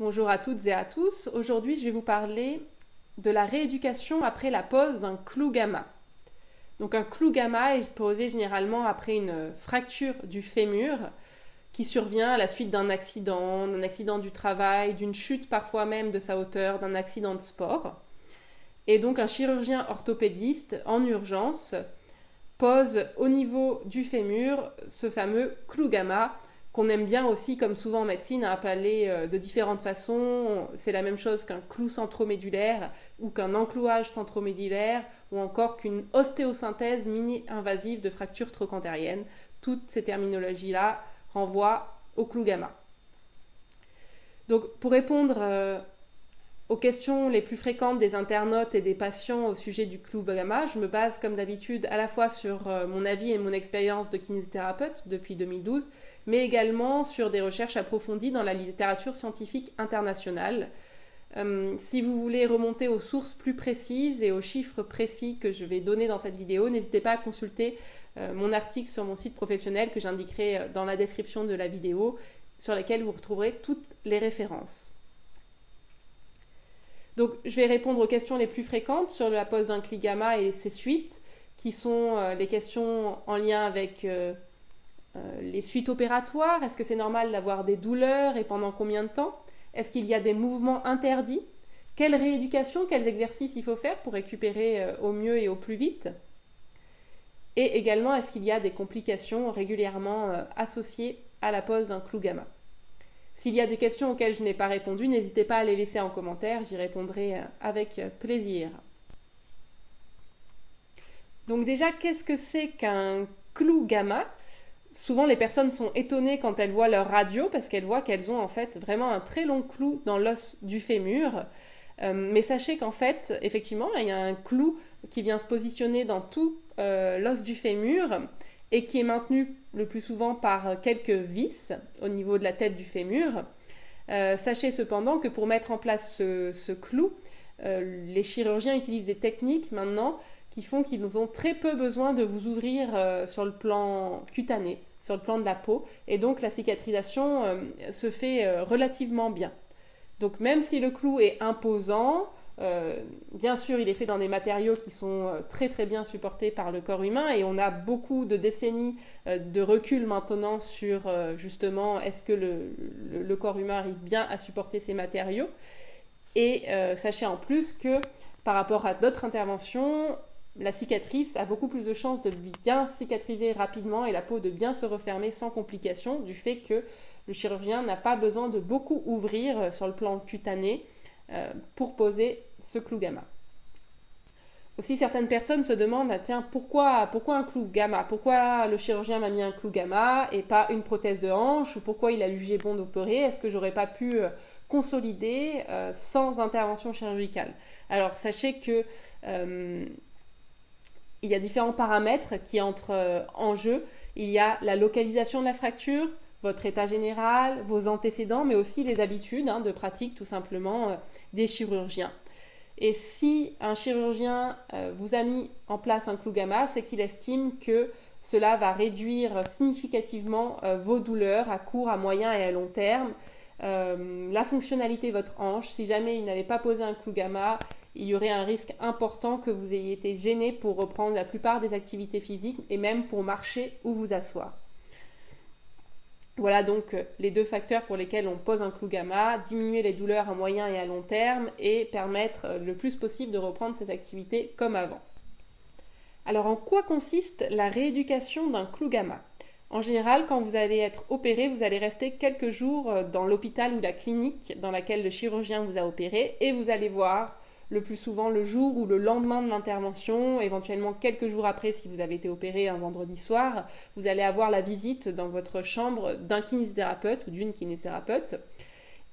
Bonjour à toutes et à tous. Aujourd'hui, je vais vous parler de la rééducation après la pose d'un clou gamma. Donc un clou gamma est posé généralement après une fracture du fémur qui survient à la suite d'un accident du travail, d'une chute parfois même de sa hauteur, d'un accident de sport. Et donc un chirurgien orthopédiste en urgence pose au niveau du fémur ce fameux clou gamma qu'on aime bien aussi, comme souvent en médecine, à appeler de différentes façons. C'est la même chose qu'un clou centromédulaire ou qu'un enclouage centromédulaire ou encore qu'une ostéosynthèse mini-invasive de fracture trochantérienne. Toutes ces terminologies-là renvoient au clou gamma. Donc pour répondre aux questions les plus fréquentes des internautes et des patients au sujet du clou gamma, je me base comme d'habitude à la fois sur mon avis et mon expérience de kinésithérapeute depuis 2012, mais également sur des recherches approfondies dans la littérature scientifique internationale. Si vous voulez remonter aux sources plus précises et aux chiffres précis que je vais donner dans cette vidéo, n'hésitez pas à consulter mon article sur mon site professionnel que j'indiquerai dans la description de la vidéo, sur laquelle vous retrouverez toutes les références. Donc, je vais répondre aux questions les plus fréquentes sur la pose d'un clou gamma et ses suites, qui sont les questions en lien avec les suites opératoires. Est-ce que c'est normal d'avoir des douleurs et pendant combien de temps? Est-ce qu'il y a des mouvements interdits? Quelle rééducation, quels exercices il faut faire pour récupérer au mieux et au plus vite? Et également, est-ce qu'il y a des complications régulièrement associées à la pose d'un clou gamma? S'il y a des questions auxquelles je n'ai pas répondu, n'hésitez pas à les laisser en commentaire, j'y répondrai avec plaisir. Donc déjà, qu'est-ce que c'est qu'un clou gamma? Souvent, les personnes sont étonnées quand elles voient leur radio parce qu'elles voient qu'elles ont en fait vraiment un très long clou dans l'os du fémur. Mais sachez qu'en fait, effectivement, il y a un clou qui vient se positionner dans tout l'os du fémur et qui est maintenu le plus souvent par quelques vis au niveau de la tête du fémur. Sachez cependant que pour mettre en place ce clou, les chirurgiens utilisent des techniques maintenant qui font qu'ils ont très peu besoin de vous ouvrir sur le plan cutané, sur le plan de la peau, et donc la cicatrisation se fait relativement bien. Donc même si le clou est imposant, bien sûr il est fait dans des matériaux qui sont très très bien supportés par le corps humain, et on a beaucoup de décennies de recul maintenant sur justement est-ce que le corps humain arrive bien à supporter ces matériaux. Et sachez en plus que par rapport à d'autres interventions, la cicatrice a beaucoup plus de chances de bien cicatriser rapidement et la peau de bien se refermer sans complications, du fait que le chirurgien n'a pas besoin de beaucoup ouvrir sur le plan cutané pour poser ce clou gamma. Aussi, certaines personnes se demandent, tiens, pourquoi un clou gamma? Pourquoi le chirurgien m'a mis un clou gamma et pas une prothèse de hanche? Ou pourquoi il a jugé bon d'opérer? Est-ce que j'aurais pas pu consolider sans intervention chirurgicale? Alors, sachez que il y a différents paramètres qui entrent en jeu. Il y a la localisation de la fracture, votre état général, vos antécédents, mais aussi les habitudes de pratique tout simplement des chirurgiens. Et si un chirurgien vous a mis en place un clou gamma, c'est qu'il estime que cela va réduire significativement vos douleurs à court, à moyen et à long terme. La fonctionnalité de votre hanche, si jamais il n'avait pas posé un clou gamma, il y aurait un risque important que vous ayez été gêné pour reprendre la plupart des activités physiques et même pour marcher ou vous asseoir. Voilà donc les deux facteurs pour lesquels on pose un clou gamma: diminuer les douleurs à moyen et à long terme et permettre le plus possible de reprendre ses activités comme avant. Alors en quoi consiste la rééducation d'un clou gamma? En général, quand vous allez être opéré, vous allez rester quelques jours dans l'hôpital ou la clinique dans laquelle le chirurgien vous a opéré, et vous allez voir le plus souvent le jour ou le lendemain de l'intervention, éventuellement quelques jours après si vous avez été opéré un vendredi soir, vous allez avoir la visite dans votre chambre d'un kinésithérapeute ou d'une kinésithérapeute.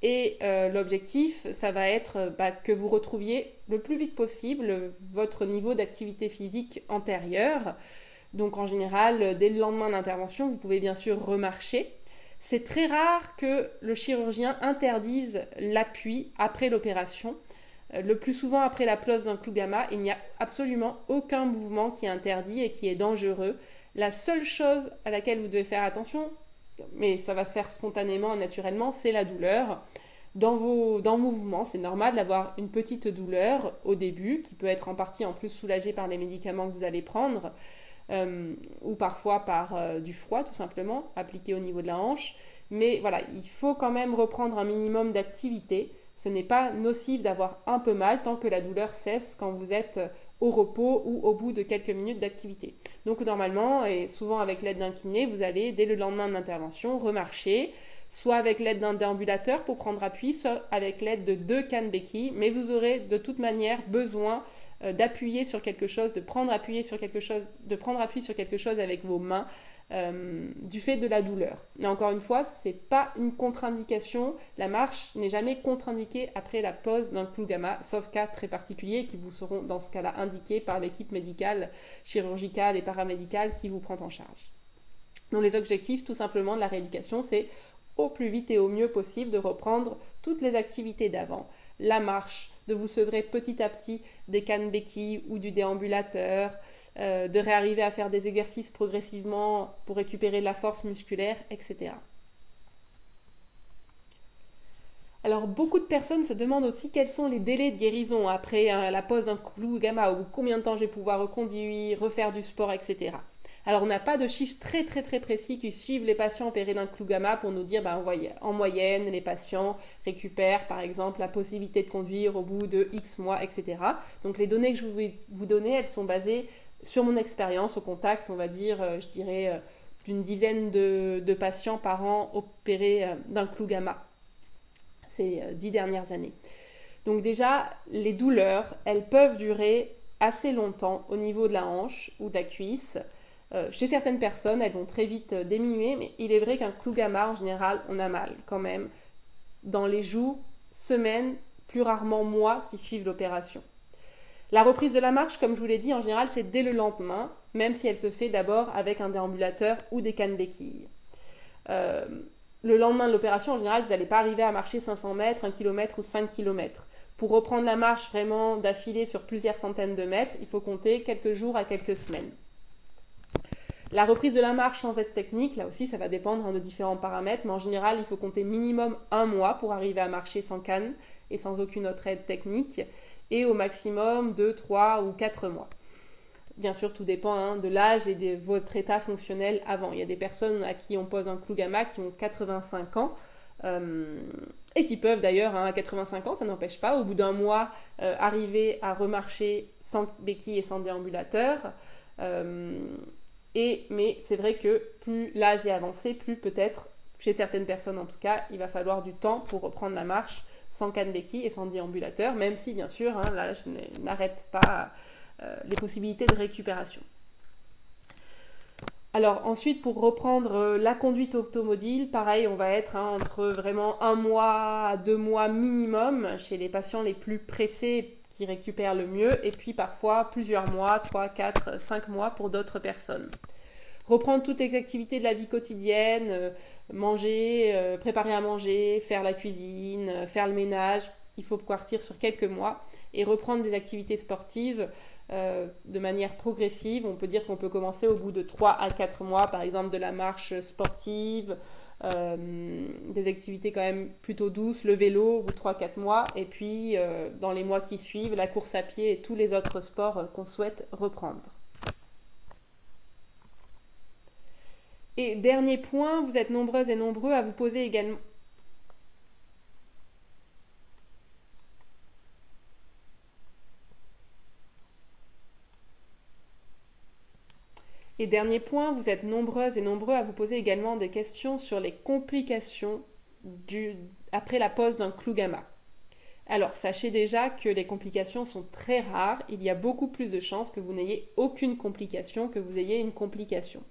Et l'objectif, ça va être que vous retrouviez le plus vite possible votre niveau d'activité physique antérieure. Donc en général, dès le lendemain d'intervention, vous pouvez bien sûr remarcher. C'est très rare que le chirurgien interdise l'appui après l'opération. Le plus souvent, après la pose d'un clou gamma, il n'y a absolument aucun mouvement qui est interdit et qui est dangereux. La seule chose à laquelle vous devez faire attention, mais ça va se faire spontanément et naturellement, c'est la douleur. dans le mouvement. C'est normal d'avoir une petite douleur au début, qui peut être en partie en plus soulagée par les médicaments que vous allez prendre, ou parfois par du froid tout simplement, appliqué au niveau de la hanche. Mais voilà, il faut quand même reprendre un minimum d'activité. Ce n'est pas nocif d'avoir un peu mal tant que la douleur cesse quand vous êtes au repos ou au bout de quelques minutes d'activité. Donc normalement, et souvent avec l'aide d'un kiné, vous allez, dès le lendemain de l'intervention, remarcher, soit avec l'aide d'un déambulateur pour prendre appui, soit avec l'aide de 2 cannes béquilles, mais vous aurez de toute manière besoin d'appuyer sur quelque chose, de prendre appui sur quelque chose avec vos mains, du fait de la douleur. Mais encore une fois, ce n'est pas une contre-indication. La marche n'est jamais contre-indiquée après la pose d'un clou gamma, sauf cas très particuliers qui vous seront dans ce cas-là indiqués par l'équipe médicale, chirurgicale et paramédicale qui vous prend en charge. Donc les objectifs tout simplement de la rééducation, c'est au plus vite et au mieux possible de reprendre toutes les activités d'avant. La marche, de vous sevrer petit à petit des cannes béquilles ou du déambulateur, de réarriver à faire des exercices progressivement pour récupérer de la force musculaire, etc. Alors beaucoup de personnes se demandent aussi quels sont les délais de guérison après la pose d'un clou gamma, ou combien de temps je vais pouvoir reconduire, refaire du sport, etc. Alors, on n'a pas de chiffres très précis qui suivent les patients opérés d'un clou gamma pour nous dire, en moyenne, les patients récupèrent par exemple la possibilité de conduire au bout de X mois, etc. Donc, les données que je vais vous donner, elles sont basées sur mon expérience au contact, on va dire, d'une dizaine de patients par an opérés d'un clou gamma ces 10 dernières années. Donc déjà, les douleurs, elles peuvent durer assez longtemps au niveau de la hanche ou de la cuisse. Chez certaines personnes, elles vont très vite diminuer, mais il est vrai qu'un clou gamma, en général, on a mal quand même dans les jours, semaines, plus rarement mois qui suivent l'opération. La reprise de la marche, comme je vous l'ai dit, en général, c'est dès le lendemain, même si elle se fait d'abord avec un déambulateur ou des cannes béquilles. Le lendemain de l'opération, en général, vous n'allez pas arriver à marcher 500 mètres, 1 km ou 5 km. Pour reprendre la marche vraiment d'affilée sur plusieurs centaines de mètres, il faut compter quelques jours à quelques semaines. La reprise de la marche sans aide technique, là aussi, ça va dépendre de différents paramètres, mais en général, il faut compter minimum 1 mois pour arriver à marcher sans canne et sans aucune autre aide technique, et au maximum 2, 3 ou 4 mois. Bien sûr, tout dépend de l'âge et de votre état fonctionnel avant. Il y a des personnes à qui on pose un clou gamma qui ont 85 ans, et qui peuvent d'ailleurs, à 85 ans, ça n'empêche pas, au bout d'un mois, arriver à remarcher sans béquille et sans déambulateur. Mais c'est vrai que plus l'âge est avancé, plus peut-être, chez certaines personnes en tout cas, il va falloir du temps pour reprendre la marche sans canne béquille et sans déambulateur, même si bien sûr l'âge n'arrête pas les possibilités de récupération. Alors ensuite, pour reprendre la conduite automobile, pareil, on va être entre vraiment 1 mois à 2 mois minimum chez les patients les plus pressés qui récupèrent le mieux, et puis parfois plusieurs mois, 3, 4, 5 mois pour d'autres personnes. Reprendre toutes les activités de la vie quotidienne, manger, préparer à manger, faire la cuisine, faire le ménage, il faut partir sur quelques mois, et reprendre des activités sportives de manière progressive. On peut dire qu'on peut commencer au bout de 3 à 4 mois, par exemple de la marche sportive, des activités quand même plutôt douces, le vélo au bout de 3-4 mois, et puis dans les mois qui suivent, la course à pied et tous les autres sports qu'on souhaite reprendre. Et dernier point, vous êtes nombreuses et nombreux à vous poser également... Et dernier point, vous êtes nombreuses et nombreux à vous poser également des questions sur les complications après la pose d'un clou gamma. Alors, sachez déjà que les complications sont très rares. Il y a beaucoup plus de chances que vous n'ayez aucune complication que vous ayez une complication.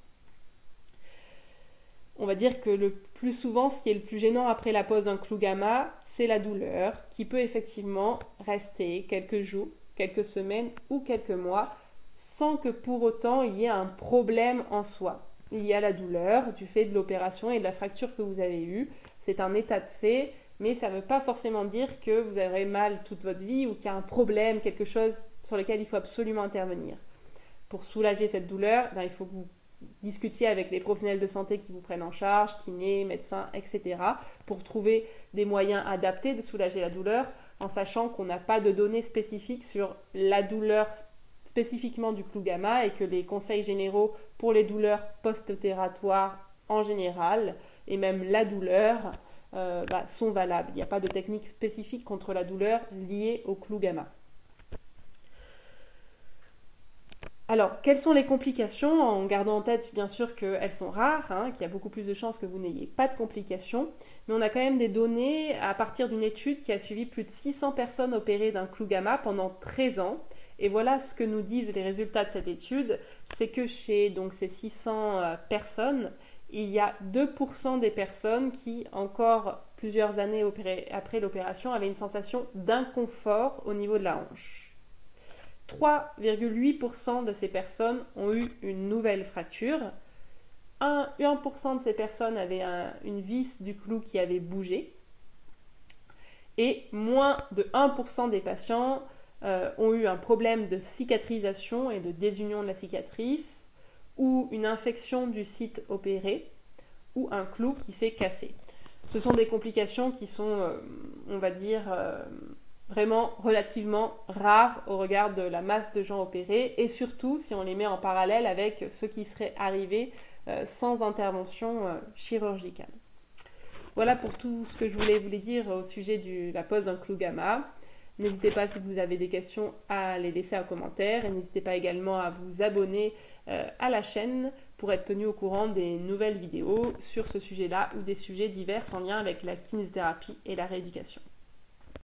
On va dire que le plus souvent, ce qui est le plus gênant après la pose d'un clou gamma, c'est la douleur qui peut effectivement rester quelques jours, quelques semaines ou quelques mois sans que pour autant il y ait un problème en soi. Il y a la douleur du fait de l'opération et de la fracture que vous avez eue. C'est un état de fait, mais ça ne veut pas forcément dire que vous aurez mal toute votre vie ou qu'il y a un problème, quelque chose sur lequel il faut absolument intervenir. Pour soulager cette douleur, il faut que vous discutiez avec les professionnels de santé qui vous prennent en charge, kinés, médecins, etc., pour trouver des moyens adaptés de soulager la douleur, en sachant qu'on n'a pas de données spécifiques sur la douleur spécifiquement du clou gamma et que les conseils généraux pour les douleurs post-opératoires en général, et même la douleur, sont valables. Il n'y a pas de technique spécifique contre la douleur liée au clou gamma. Alors, quelles sont les complications? En gardant en tête, bien sûr, qu'elles sont rares, qu'il y a beaucoup plus de chances que vous n'ayez pas de complications. Mais on a quand même des données à partir d'une étude qui a suivi plus de 600 personnes opérées d'un clou gamma pendant 13 ans. Et voilà ce que nous disent les résultats de cette étude. C'est que chez ces 600 personnes, il y a 2% des personnes qui, encore plusieurs années après l'opération, avaient une sensation d'inconfort au niveau de la hanche. 3,8% de ces personnes ont eu une nouvelle fracture. 1% de ces personnes avaient une vis du clou qui avait bougé. Et moins de 1% des patients ont eu un problème de cicatrisation et de désunion de la cicatrice, ou une infection du site opéré, ou un clou qui s'est cassé. Ce sont des complications qui sont, on va dire, vraiment relativement rares au regard de la masse de gens opérés, et surtout si on les met en parallèle avec ce qui serait arrivé sans intervention chirurgicale. Voilà pour tout ce que je voulais vous dire au sujet de la pose d'un clou gamma. N'hésitez pas, si vous avez des questions, à les laisser en commentaire, et n'hésitez pas également à vous abonner à la chaîne pour être tenu au courant des nouvelles vidéos sur ce sujet-là ou des sujets divers en lien avec la kinésithérapie et la rééducation.